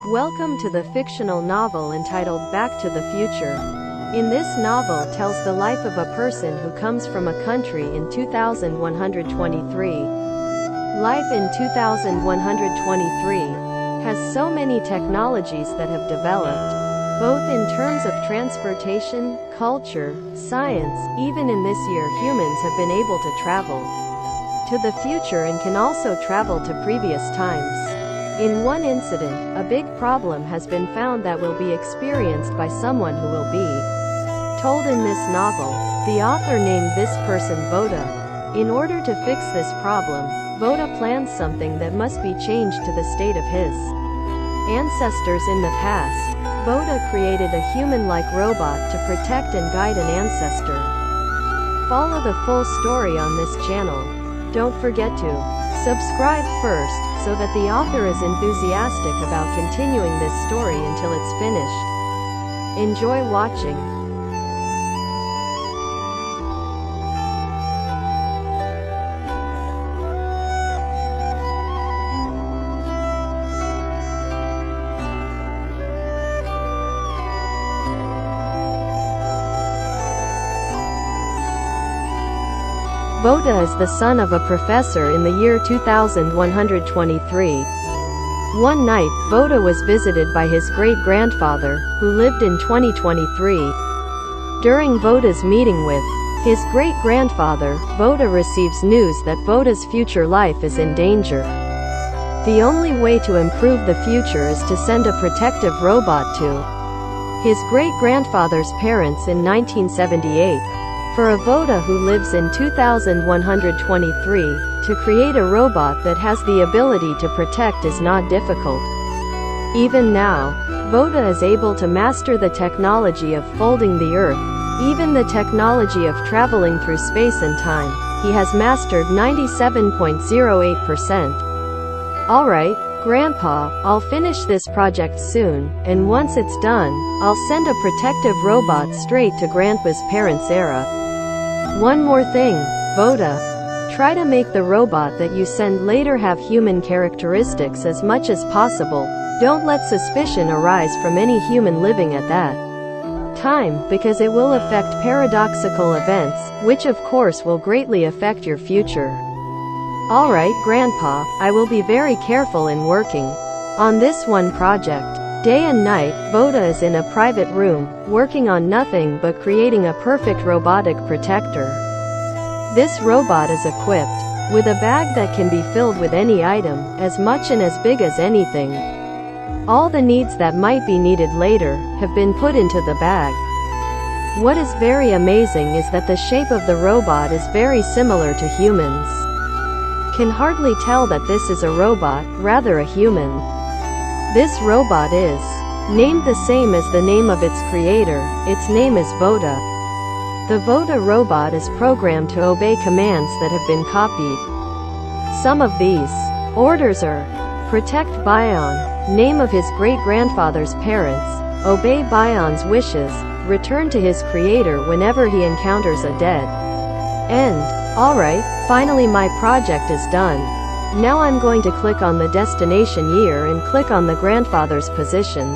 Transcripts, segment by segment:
Welcome to the fictional novel entitled Back to the Future. In this novel tells the life of a person who comes from a country in 2123. Life in 2123 has so many technologies that have developed, both in terms of transportation, culture, science. Even in this year, humans have been able to travel to the future and can also travel to previous times. In one incident, a big problem has been found that will be experienced by someone who will be told in this novel. The author named this person Voda. In order to fix this problem, Voda plans something that must be changed to the state of his ancestors in the past. Voda created a human-like robot to protect and guide an ancestor. Follow the full story on this channel. Don't forget to subscribe first, so that the author is enthusiastic about continuing this story until it's finished. Enjoy watching. Voda is the son of a professor in the year 2123. One night, Voda was visited by his great-grandfather, who lived in 2023. During Voda's meeting with his great-grandfather, Voda receives news that Voda's future life is in danger. The only way to improve the future is to send a protective robot to his great-grandfather's parents in 1978. For a Voda who lives in 2123, to create a robot that has the ability to protect is not difficult. Even now, Voda is able to master the technology of folding the earth, even the technology of traveling through space and time. He has mastered 97.08%. Alright, Grandpa, I'll finish this project soon, and once it's done, I'll send a protective robot straight to Grandpa's parents' era. One more thing, Voda. Try to make the robot that you send later have human characteristics as much as possible. Don't let suspicion arise from any human living at that time, because it will affect paradoxical events, which of course will greatly affect your future. Alright, Grandpa, I will be very careful in working on this one project. Day and night, Voda is in a private room, working on nothing but creating a perfect robotic protector. This robot is equipped with a bag that can be filled with any item, as much and as big as anything. All the needs that might be needed later have been put into the bag. What is very amazing is that the shape of the robot is very similar to humans. Can hardly tell that this is a robot, rather a human. This robot is named the same as the name of its creator. Its name is Voda. The Voda robot is programmed to obey commands that have been copied. Some of these orders are: protect Bion, name of his great-grandfather's parents, obey Bion's wishes, return to his creator whenever he encounters a dead end. Alright, finally my project is done. Now I'm going to click on the destination year and click on the grandfather's position.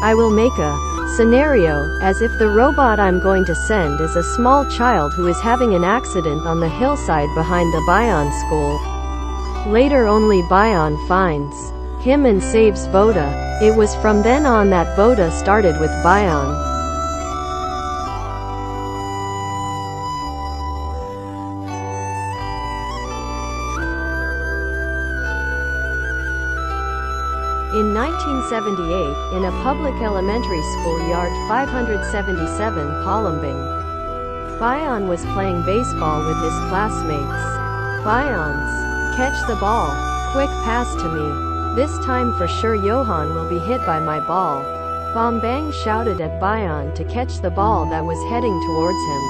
I will make a scenario, as if the robot I'm going to send is a small child who is having an accident on the hillside behind the Bion school. Later only Bion finds him and saves Voda. It was from then on that Voda started with Bion. In 1978, in a public elementary school yard 577 Palembang, Bion was playing baseball with his classmates. Bion's, catch the ball, quick pass to me. This time for sure Johan will be hit by my ball. Bombang shouted at Bion to catch the ball that was heading towards him.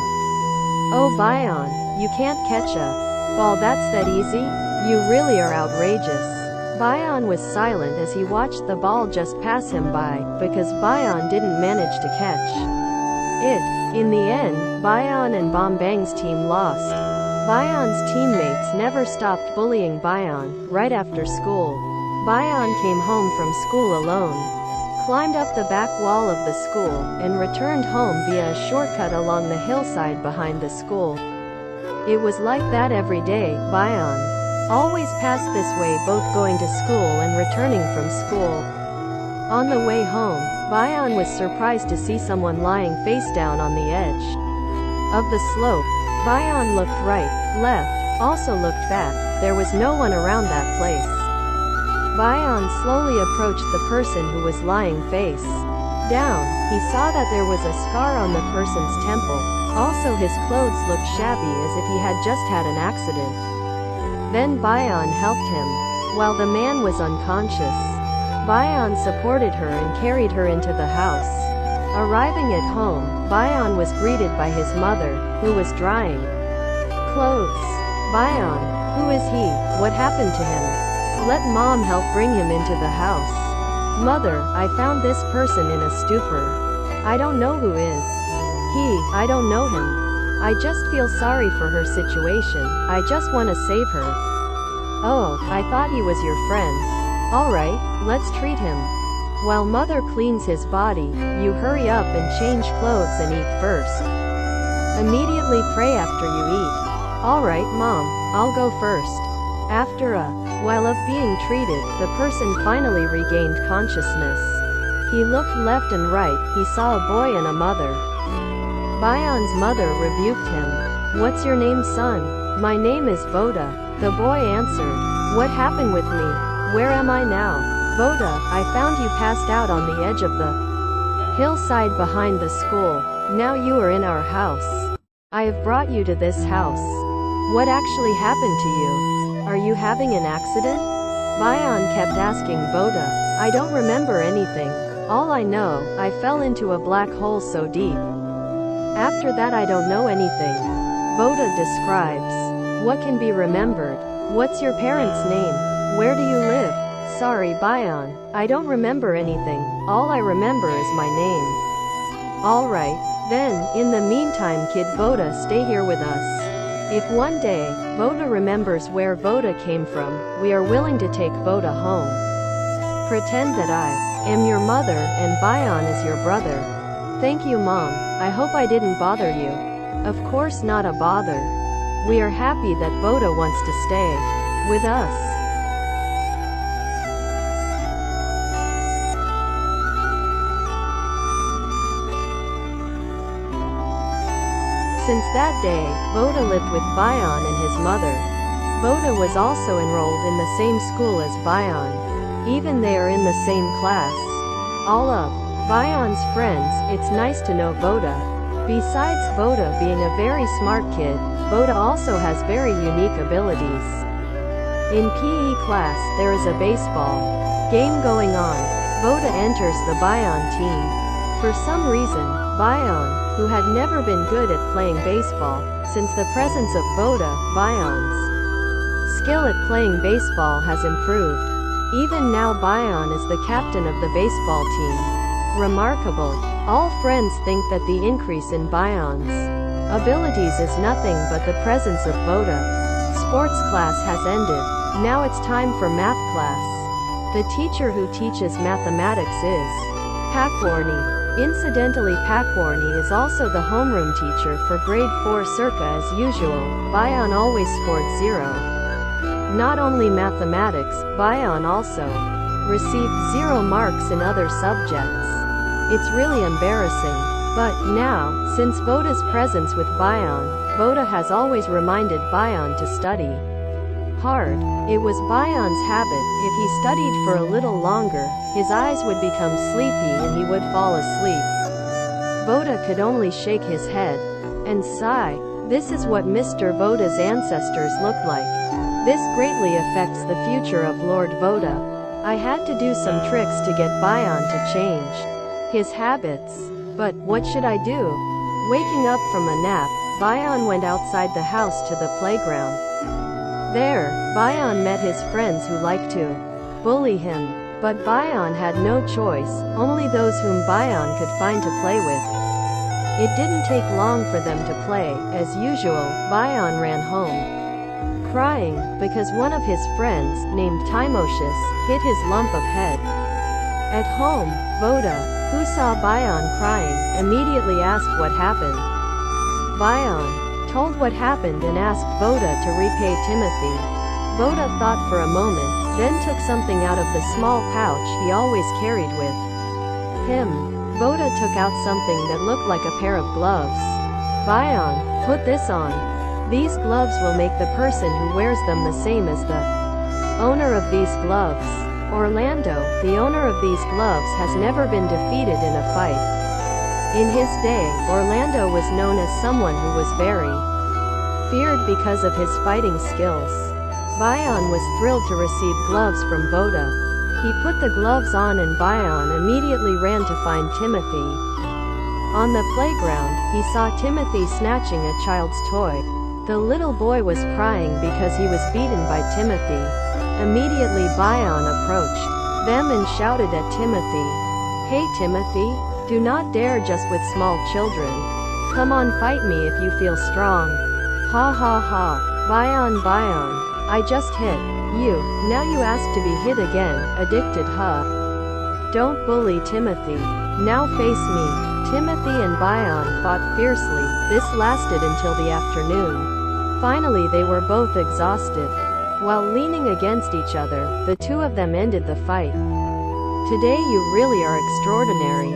Oh Bion, you can't catch a ball that's that easy? You really are outrageous. Bion was silent as he watched the ball just pass him by, because Bion didn't manage to catch it. In the end, Bion and Bombang's team lost. Bion's teammates never stopped bullying Bion. Right after school, Bayan came home from school alone, climbed up the back wall of the school, and returned home via a shortcut along the hillside behind the school. It was like that every day. Bayan always passed this way, both going to school and returning from school. On the way home, Bayan was surprised to see someone lying face down on the edge of the slope. Bayan looked right, left, also looked back. There was no one around that place. Bayan slowly approached the person who was lying face down. He saw that there was a scar on the person's temple. Also, his clothes looked shabby, as if he had just had an accident. Then Bayan helped him. While the man was unconscious, Bayan supported her and carried her into the house. Arriving at home, Bayan was greeted by his mother, who was drying clothes. Bayan, who is he? What happened to him? Let mom help bring him into the house. Mother, I found this person in a stupor. I don't know who is he. I don't know him. I just feel sorry for her situation. I just want to save her. Oh, I thought he was your friend. Alright, let's treat him. While mother cleans his body, you hurry up and change clothes and eat first. Immediately pray after you eat. Alright mom, I'll go first. After a while of being treated, the person finally regained consciousness. He looked left and right. He saw a boy and a mother. Bayan's mother rebuked him. What's your name, son? My name is Boda. The boy answered. What happened with me? Where am I now? Boda, I found you passed out on the edge of the hillside behind the school. Now you are in our house. I have brought you to this house. What actually happened to you? Are you having an accident? Bayan kept asking Boda. I don't remember anything. All I know, I fell into a black hole so deep. After that I don't know anything. Boda describes. What can be remembered? What's your parents' name? Where do you live? Sorry Bayan, I don't remember anything. All I remember is my name. Alright, then, in the meantime kid Boda, stay here with us. If one day, Boda remembers where Boda came from, we are willing to take Boda home. Pretend that I am your mother and Bayan is your brother. Thank you mom, I hope I didn't bother you. Of course not a bother. We are happy that Boda wants to stay with us. Since that day, Boda lived with Bayan and his mother. Boda was also enrolled in the same school as Bayan. Even they are in the same class. All of Bayan's friends, it's nice to know Boda. Besides Boda being a very smart kid, Boda also has very unique abilities. In PE class, there is a baseball game going on. Boda enters the Bayan team. For some reason, Bayan, who had never been good at playing baseball, since the presence of Boda, Bayan's skill at playing baseball has improved. Even now Bayan is the captain of the baseball team. Remarkable. All friends think that the increase in Bayan's abilities is nothing but the presence of Boda. Sports class has ended. Now it's time for math class. The teacher who teaches mathematics is Pakwarni. Incidentally, Pakwarni is also the homeroom teacher for grade 4 circa as usual. Bayan always scored 0. Not only mathematics, Bayan also received 0 marks in other subjects. It's really embarrassing. But now, since Boda's presence with Bayan, Boda has always reminded Bayan to study hard. It was Bayan's habit. If he studied for a little longer, his eyes would become sleepy and he would fall asleep. Boda could only shake his head and sigh. This is what Mr. Boda's ancestors looked like. This greatly affects the future of Lord Boda. I had to do some tricks to get Bayan to change his habits. But what should I do? Waking up from a nap, Bayan went outside the house to the playground. There, Bayan met his friends who liked to bully him. But Bayan had no choice, only those whom Bayan could find to play with. It didn't take long for them to play. As usual, Bayan ran home crying, because one of his friends, named Timocius, hit his lump of head. At home, Voda, who saw Bion crying, immediately asked what happened. Bion told what happened and asked Voda to repay Timothy. Voda thought for a moment, then took something out of the small pouch he always carried with him. Voda took out something that looked like a pair of gloves. Bion, put this on. These gloves will make the person who wears them the same as the owner of these gloves. Orlando, the owner of these gloves, has never been defeated in a fight. In his day, Orlando was known as someone who was very feared because of his fighting skills. Bion was thrilled to receive gloves from Voda. He put the gloves on and Bion immediately ran to find Timothy. On the playground, he saw Timothy snatching a child's toy. The little boy was crying because he was beaten by Timothy. Immediately Bion approached them and shouted at Timothy, "Hey Timothy, do not dare just with small children. Come on, fight me if you feel strong." Ha ha ha. Bion, I just hit you, now you ask to be hit again, addicted huh? Don't bully Timothy. Now face me. Timothy and Bion fought fiercely. This lasted until the afternoon. Finally they were both exhausted. While leaning against each other, the two of them ended the fight. Today you really are extraordinary.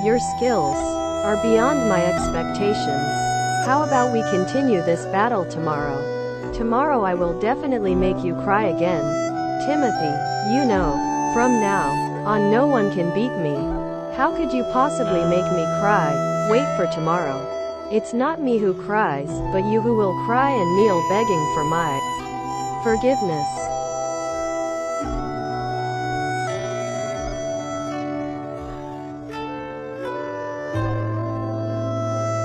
Your skills are beyond my expectations. How about we continue this battle tomorrow? Tomorrow I will definitely make you cry again. Timothy, you know, from now on no one can beat me. How could you possibly make me cry? Wait for tomorrow. It's not me who cries, but you who will cry and kneel begging for my forgiveness.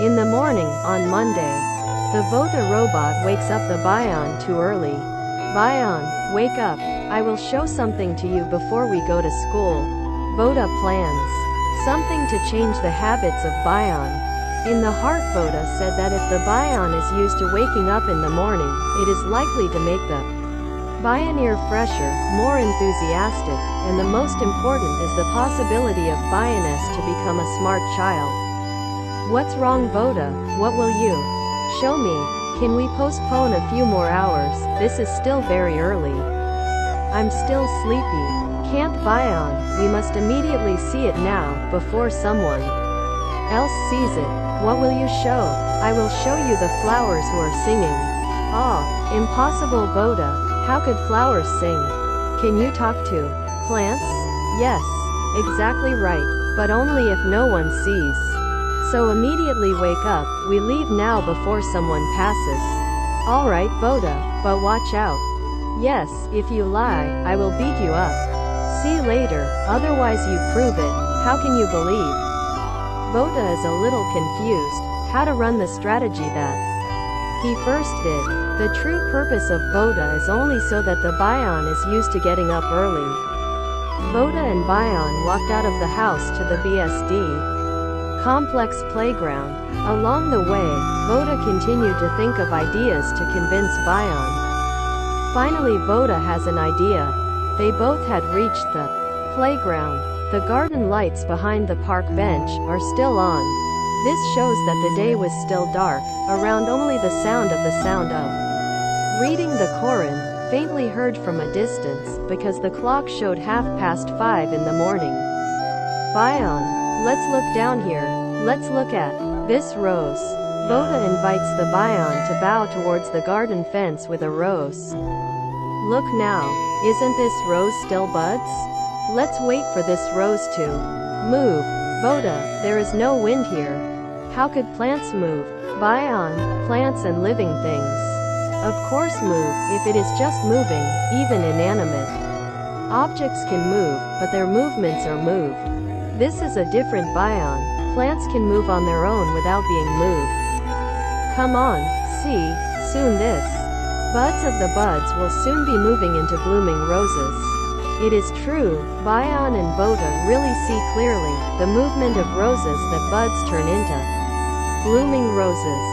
In the morning, on Monday, the Voda robot wakes up the Bion too early. Bion, wake up. I will show something to you before we go to school. Voda plans something to change the habits of Bion. In the heart, Voda said that if the Bion is used to waking up in the morning, it is likely to make the Bioneer fresher, more enthusiastic, and the most important is the possibility of Bioness to become a smart child. What's wrong, Voda? What will you show me? Can we postpone a few more hours? This is still very early. I'm still sleepy. Can't Bion, we must immediately see it now, before someone else sees it. What will you show? I will show you the flowers who are singing. Ah, impossible, Voda. How could flowers sing? Can you talk to plants? Yes, exactly right, but only if no one sees. So immediately wake up, we leave now before someone passes. Alright, Voda, but watch out. Yes, if you lie, I will beat you up. See later, otherwise you prove it. How can you believe? Voda is a little confused, how to run the strategy that he first did. The true purpose of Voda is only so that the Bion is used to getting up early. Voda and Bion walked out of the house to the BSD complex playground. Along the way, Voda continued to think of ideas to convince Bion. Finally Voda has an idea. They both had reached the playground. The garden lights behind the park bench are still on. This shows that the day was still dark, around only the sound of reading the Quran, faintly heard from a distance, because the clock showed 5:30 in the morning. Bion, let's look down here. Let's look at this rose. Voda invites the Bion to bow towards the garden fence with a rose. Look now, isn't this rose still buds? Let's wait for this rose to move. Voda, there is no wind here. How could plants move? Bion, plants and living things of course move, if it is just moving, even inanimate objects can move, but their movements are moved. This is a different Bion. Plants can move on their own without being moved. Come on, see, soon this buds of the buds will soon be moving into blooming roses. It is true, Bion and Voda really see clearly the movement of roses that buds turn into blooming roses.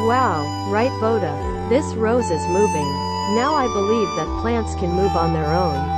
Wow, right Voda, this rose is moving. Now I believe that plants can move on their own.